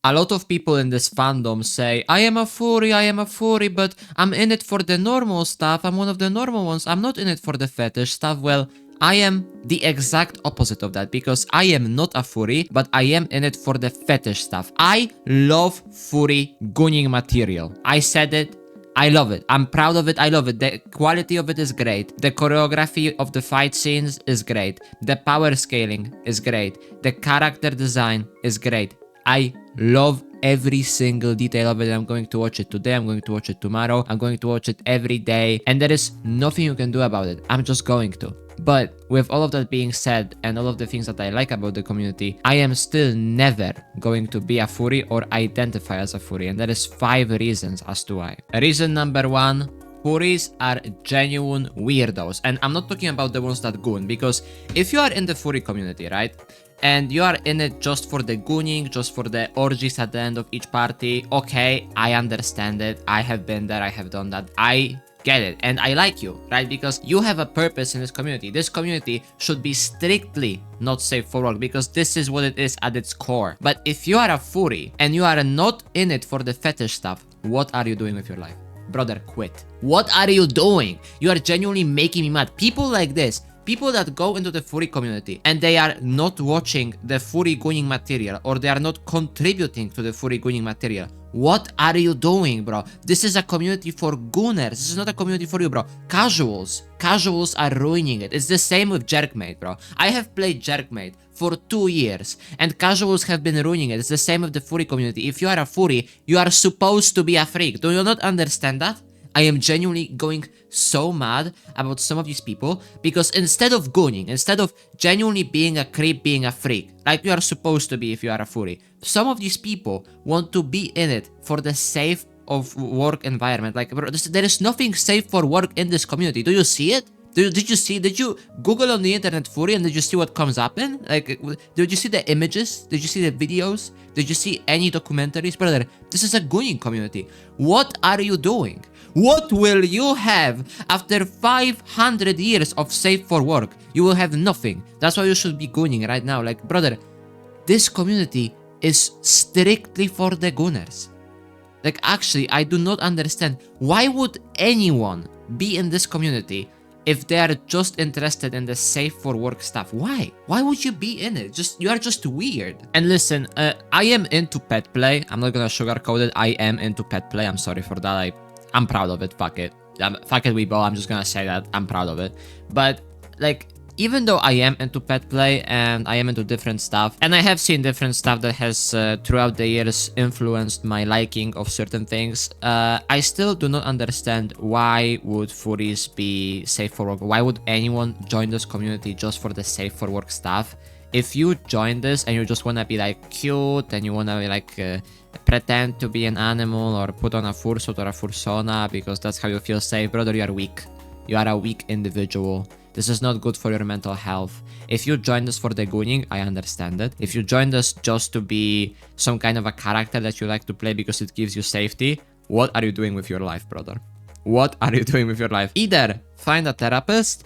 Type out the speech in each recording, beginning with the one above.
A lot of people in this fandom say, I am a furry, but I'm in it for the normal stuff. I'm one of the normal ones. I'm not in it for the fetish stuff. Well, I am the exact opposite of that because I am not a furry, but I am in it for the fetish stuff. I love furry gunning material. I said it. I love it. I'm proud of it. I love it. The quality of it is great. The choreography of the fight scenes is great. The power scaling is great. The character design is great. I love every single detail of it. I'm going to watch it today. I'm going to watch it tomorrow. I'm going to watch it every day. And there is nothing you can do about it. I'm just going to. But with all of that being said and all of the things that I like about the community, I am still never going to be a furry or identify as a furry. And there is 5 reasons as to why. Reason number 1. Furries are genuine weirdos. And I'm not talking about the ones that goon, because if you are in the furry community, right? And you are in it just for the gooning, just for the orgies at the end of each party. Okay, I understand it. I have been there. I have done that. I get it. And I like you, right? Because you have a purpose in this community. This community should be strictly not safe for work because this is what it is at its core. But if you are a furry and you are not in it for the fetish stuff, what are you doing with your life? Brother, quit. What are you doing? You are genuinely making me mad. People like this, people that go into the furry community and they are not watching the furry gunning material or they are not contributing to the furry gunning material. What are you doing, bro? This is a community for gooners. This is not a community for you, bro. Casuals. Casuals are ruining it. It's the same with Jerkmate, bro. I have played Jerkmate for 2 years and casuals have been ruining it. It's the same with the furry community. If you are a furry, you are supposed to be a freak. Do you not understand that? I am genuinely going so mad about some of these people because instead of gooning, instead of genuinely being a creep, being a freak, like you are supposed to be if you are a furry, some of these people want to be in it for the safe of work environment. Like, bro, there is nothing safe for work in this community. Do you see it? Did you Google on the internet furry and did you see what comes up in? Like, did you see the images? Did you see the videos? Did you see any documentaries? Brother, this is a gooning community. What are you doing? What will you have after 500 years of safe for work? You will have nothing. That's why you should be gooning right now. Like, brother, this community is strictly for the gooners. Like, actually, I do not understand. Why would anyone be in this community if they are just interested in the safe for work stuff? Why? Why would you be in it? You are just weird. And listen, I am into pet play. I'm not gonna sugarcoat it. I am into pet play. I'm sorry for that. I'm proud of it. Fuck it. Fuck it, Weebo. I'm just gonna say that. I'm proud of it. But, like, even though I am into pet play and I am into different stuff, and I have seen different stuff that has throughout the years influenced my liking of certain things, I still do not understand why would furries be safe for work. Why would anyone join this community just for the safe for work stuff? If you join this and you just wanna be like cute and you wanna be like pretend to be an animal or put on a fursuit or a fursona because that's how you feel safe, brother, you are weak. You are a weak individual. This is not good for your mental health. If you joined us for the gooning, I understand it. If you joined us just to be some kind of a character that you like to play because it gives you safety, what are you doing with your life, brother? What are you doing with your life? Either find a therapist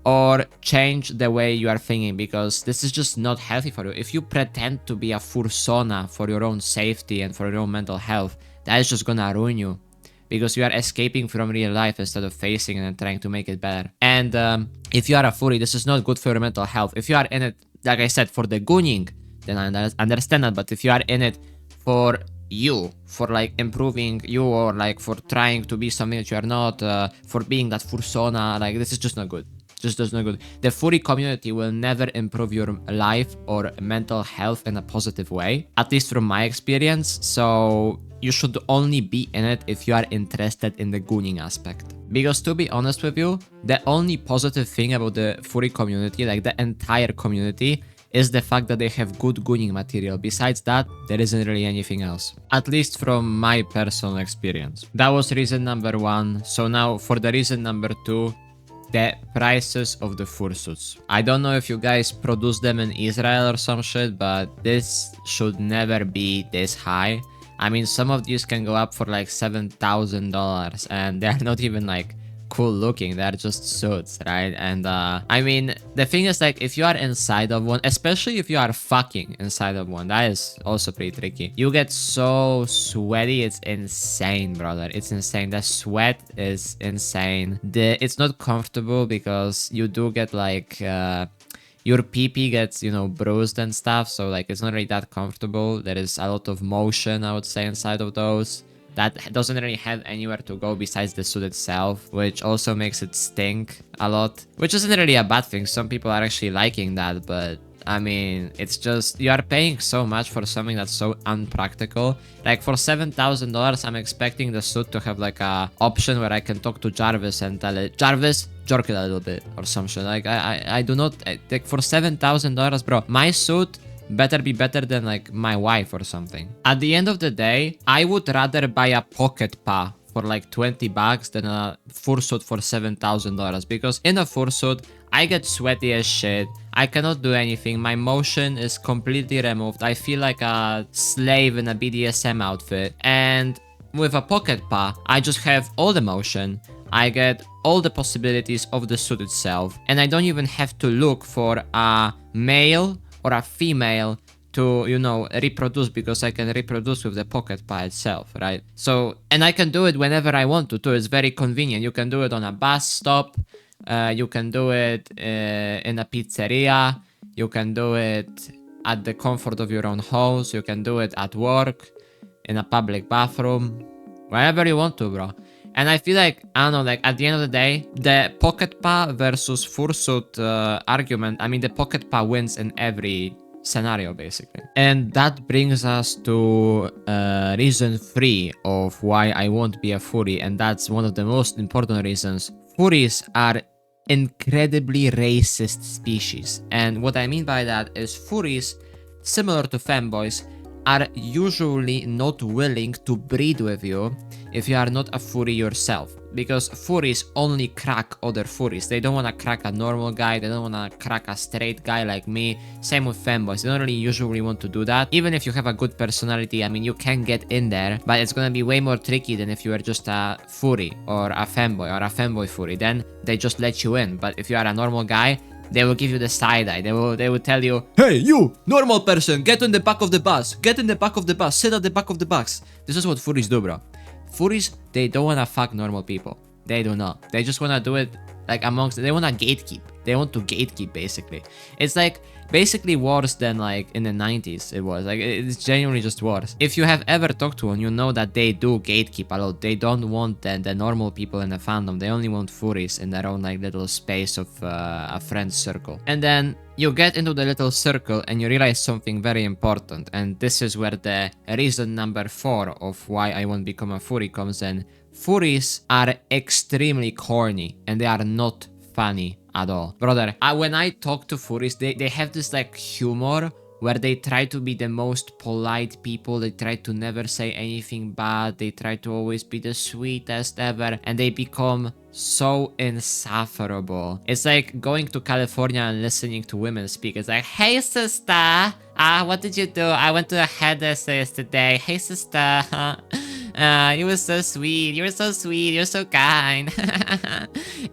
or change the way you are thinking because this is just not healthy for you. If you pretend to be a fursona for your own safety and for your own mental health, that is just gonna ruin you. Because you are escaping from real life instead of facing it and trying to make it better. And if you are a furry, this is not good for your mental health. If you are in it, like I said, for the gooning, then I understand that. But if you are in it for you, for like improving you or like for trying to be something that you are not, for being that fursona, like this is just not good. Just not good. The furry community will never improve your life or mental health in a positive way, at least from my experience. So you should only be in it if you are interested in the gooning aspect. Because to be honest with you, the only positive thing about the furry community, like the entire community, is the fact that they have good gooning material. Besides that, there isn't really anything else. At least from my personal experience. That was reason number 1. So now for the reason number 2, the prices of the fursuits. I don't know if you guys produce them in Israel or some shit, but this should never be this high. I mean, some of these can go up for like $7,000 and they're not even like cool looking. They're just suits, right? And I mean, the thing is, like, if you are inside of one, especially if you are fucking inside of one, that is also pretty tricky. You get so sweaty, it's insane, brother. It's insane. The sweat is insane. It's not comfortable because you do get like your pee gets, you know, bruised and stuff, so like it's not really that comfortable. There is a lot of motion, I would say, inside of those. That doesn't really have anywhere to go besides the suit itself, which also makes it stink a lot, which isn't really a bad thing. Some people are actually liking that, but I mean, it's just, you are paying so much for something that's so unpractical. Like for $7,000, I'm expecting the suit to have like a option where I can talk to Jarvis and tell it, Jarvis, jerk it a little bit or some shit. Like I do not, like for $7,000, bro, my suit better be better than like my wife or something. At the end of the day, I would rather buy a pocket pa for like 20 bucks than a fursuit for $7,000, because in a fursuit, I get sweaty as shit. I cannot do anything. My motion is completely removed. I feel like a slave in a BDSM outfit. And with a pocket pa, I just have all the motion. I get all the possibilities of the suit itself. And I don't even have to look for a male or a female to, you know, reproduce, because I can reproduce with the pocket pa itself, right? So, and I can do it whenever I want to too. It's very convenient. You can do it on a bus stop. You can do it in a pizzeria. You can do it at the comfort of your own house. You can do it at work, in a public bathroom, wherever you want to, bro. And I feel like, I don't know, like at the end of the day, the pocket pa versus fursuit argument, I mean, the pocket pa wins in every scenario, basically. And that brings us to reason 3 of why I won't be a furry, and that's one of the most important reasons. Furries are incredibly racist species. And what I mean by that is furries, similar to femboys, are usually not willing to breed with you if you are not a furry yourself, because furries only crack other furries. They don't want to crack a normal guy, they don't want to crack a straight guy like me. Same with femboys, they don't really usually want to do that. Even if you have a good personality, I mean, you can get in there, but it's gonna be way more tricky than if you were just a furry or a femboy or a femboy furry. Then they just let you in. But if you are a normal guy, they will give you the side eye. They will tell you, hey, you, normal person, get in the back of the bus. Get in the back of the bus. Sit at the back of the bus. This is what furries do, bro. Furries, they don't want to fuck normal people. They do not. They just want to do it like amongst, they want to gatekeep. They want to gatekeep, basically. It's like basically worse than like in the 90s it was. Like it's genuinely just worse. If you have ever talked to one, you know that they do gatekeep a lot. They don't want the normal people in the fandom. They only want furries in their own like little space of a friend circle. And then you get into the little circle and you realize something very important. And this is where the reason number 4 of why I won't become a furry comes in. Furries are extremely corny and they are not funny at all. Brother, when I talk to furries, they have this like humor where they try to be the most polite people. They try to never say anything bad. They try to always be the sweetest ever. And they become so insufferable. It's like going to California and listening to women speak. It's like, hey sister, what did you do? I went to the hairdresser yesterday. Hey sister, you were so sweet. You were so sweet. You're so kind.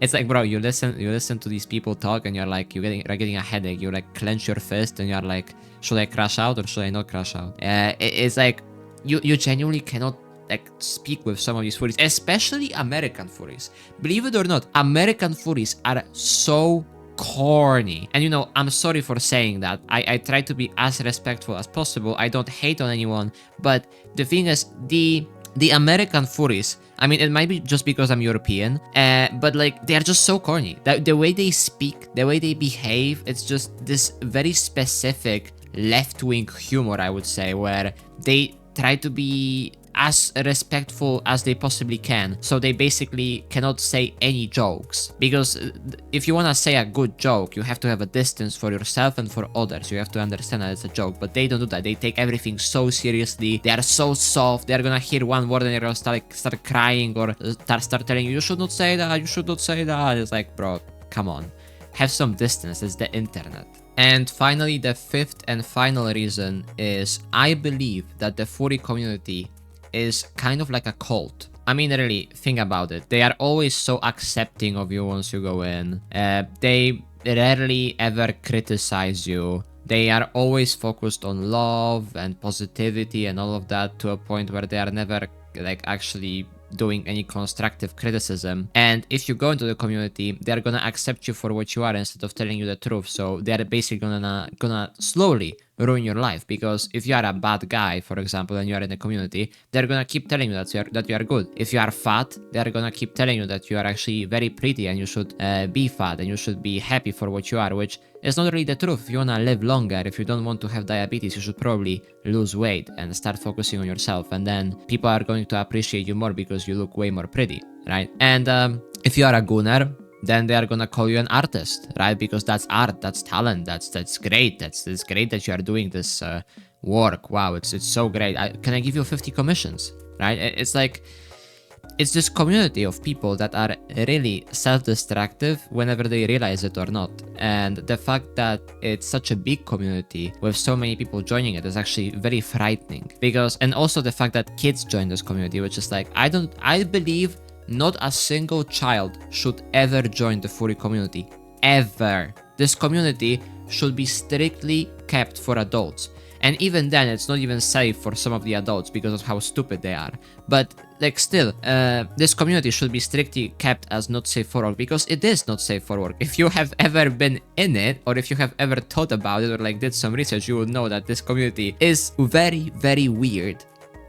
It's like, bro, you listen to these people talk, and you're like, you're getting a headache. You like clench your fist, and you're like, should I crash out or should I not crash out? It's like you genuinely cannot like speak with some of these furries, especially American furries. Believe it or not, American furries are so corny. And you know, I'm sorry for saying that. I try to be as respectful as possible. I don't hate on anyone, but the thing is, the American furries, I mean, it might be just because I'm European, but like, they are just so corny. The way they speak, the way they behave, it's just this very specific left-wing humor, I would say, where they try to be as respectful as they possibly can. So they basically cannot say any jokes, because if you want to say a good joke, you have to have a distance for yourself and for others. You have to understand that it's a joke, but they don't do that. They take everything so seriously. They are so soft. They're gonna hear one word and they're gonna start crying or start telling you, you should not say that, you should not say that. It's like, bro, come on, have some distance. It's the internet. And finally, the 5th and final reason is I believe that the furry community is kind of like a cult. I mean, really, think about it. They are always so accepting of you once you go in. They rarely ever criticize you. They are always focused on love and positivity and all of that, to a point where they are never like actually doing any constructive criticism. And if you go into the community, they're gonna accept you for what you are instead of telling you the truth. So they're basically gonna slowly ruin your life, because if you are a bad guy, for example, and you are in the community, they're gonna keep telling you that you are good. If you are fat, they're gonna keep telling you that you are actually very pretty and you should be fat and you should be happy for what you are, which is not really the truth. If you wanna live longer, if you don't want to have diabetes, you should probably lose weight and start focusing on yourself, and then people are going to appreciate you more because you look way more pretty, right? And if you are a gooner, then they are gonna call you an artist, right? Because that's art, that's talent, that's great. It's great that you are doing this work. Wow, it's so great. Can I give you 50 commissions, right? It's like, it's this community of people that are really self-destructive whenever they realize it or not. And the fact that it's such a big community with so many people joining it is actually very frightening. Because, and also the fact that kids join this community, which is like, I believe not a single child should ever join the furry community. Ever. This community should be strictly kept for adults. And even then, it's not even safe for some of the adults because of how stupid they are. But, like, still, this community should be strictly kept as not safe for work, because it is not safe for work. If you have ever been in it, or if you have ever thought about it, or like did some research, you would know that this community is very, very weird.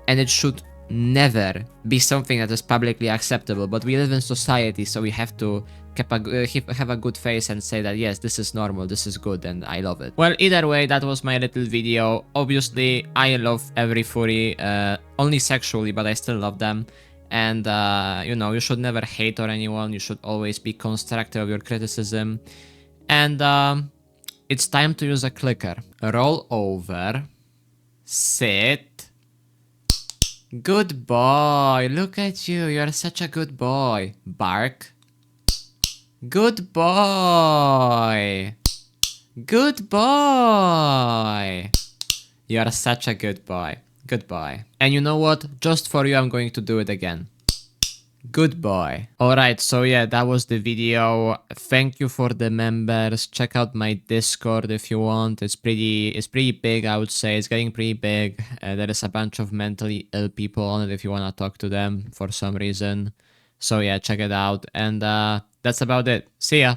And it should never be something that is publicly acceptable. But we live in society, so we have to have a good face and say that yes, this is normal, this is good, and I love it. Well, either way, that was my little video. Obviously, I love every furry, only sexually, but I still love them. And you know, you should never hate on anyone. You should always be constructive of your criticism. And it's time to use a clicker. Roll over, sit. Good boy. Look at you, you're such a good boy. Bark. Good boy. Good boy. You are such a good boy. Good boy. And you know what? Just for you, I'm going to do it again. Good boy. Alright, so yeah, that was the video. Thank you for the members. Check out my Discord if you want. It's pretty big, I would say. It's getting pretty big. There is a bunch of mentally ill people on it if you want to talk to them for some reason. So yeah, check it out. And that's about it. See ya.